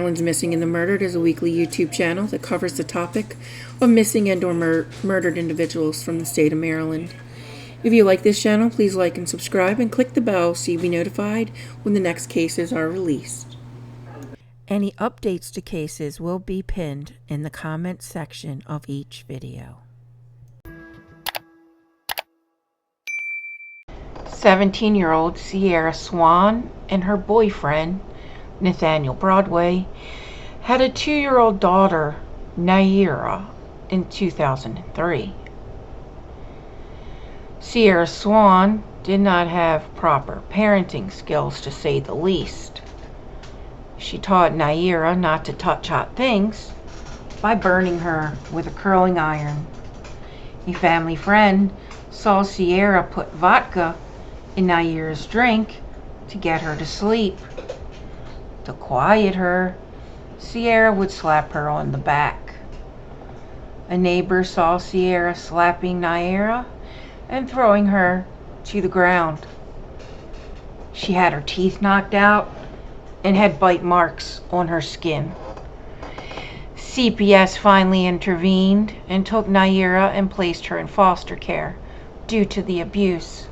Maryland's Missing and the Murdered is a weekly YouTube channel that covers the topic of missing and or murdered individuals from the state of Maryland. If you like this channel, please like and subscribe and click the bell so you'll be notified when the next cases are released. Any updates to cases will be pinned in the comments section of each video. 17-year-old Sierra Swan and her boyfriend, Emonney Broadway, had a 2-year-old daughter, Naira, in 2003. Sierra Swan did not have proper parenting skills, to say the least. She taught Naira not to touch hot things by burning her with a curling iron. A family friend saw Sierra put vodka in Naira's drink to get her to sleep. To quiet her, Sierra would slap her on the back. A neighbor saw Sierra slapping Naira and throwing her to the ground. She had her teeth knocked out and had bite marks on her skin. CPS finally intervened and took Naira and placed her in foster care due to the abuse.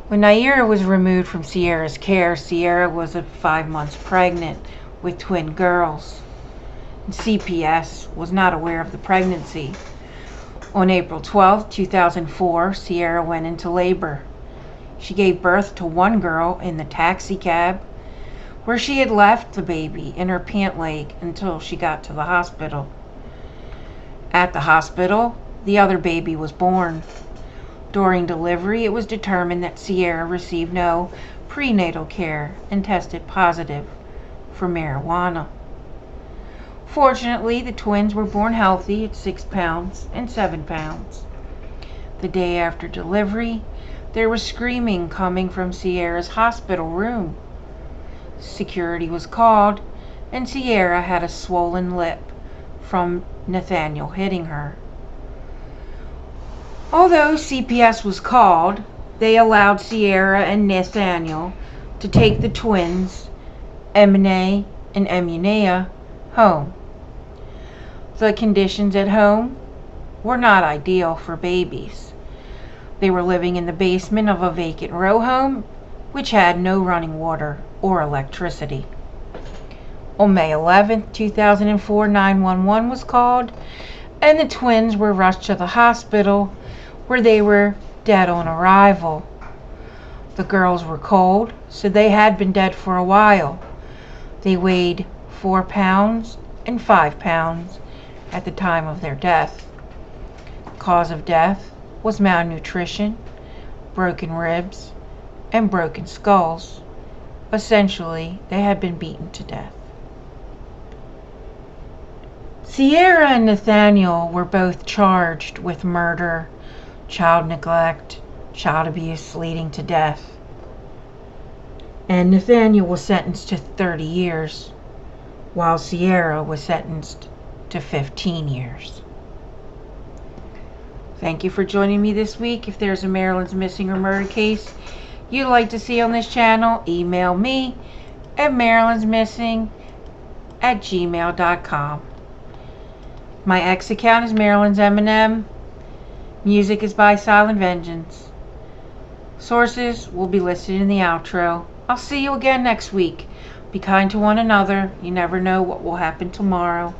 When Naira was removed from Sierra's care, Sierra was 5 months pregnant with twin girls. CPS was not aware of the pregnancy. On April 12, 2004, Sierra went into labor. She gave birth to one girl in the taxi cab, where she had left the baby in her pant leg until she got to the hospital. At the hospital, the other baby was born. During delivery, it was determined that Sierra received no prenatal care and tested positive for marijuana. Fortunately, the twins were born healthy at 6 pounds and 7 pounds. The day after delivery, there was screaming coming from Sierra's hospital room. Security was called, and Sierra had a swollen lip from Nathaniel hitting her. Although CPS was called, they allowed Sierra and Nathaniel to take the twins, Emonney and Emunnea, home. The conditions at home were not ideal for babies. They were living in the basement of a vacant row home, which had no running water or electricity. On May 11, 2004, 911 was called, and the twins were rushed to the hospital, where they were dead on arrival. The girls were cold, so they had been dead for a while. They weighed 4 pounds and 5 pounds at the time of their death. Cause of death was malnutrition, broken ribs, and broken skulls. Essentially, they had been beaten to death. Sierra and Nathaniel were both charged with murder, child neglect, child abuse leading to death. And Nathaniel was sentenced to 30 years, while Sierra was sentenced to 15 years. Thank you for joining me this week. If there's a Maryland's Missing or Murder case you'd like to see on this channel, email me at marylandsmissing@gmail.com. My X account is Maryland's M&M. Music is by Silent Vengeance. Sources will be listed in the outro. I'll see you again next week. Be kind to one another. You never know what will happen tomorrow.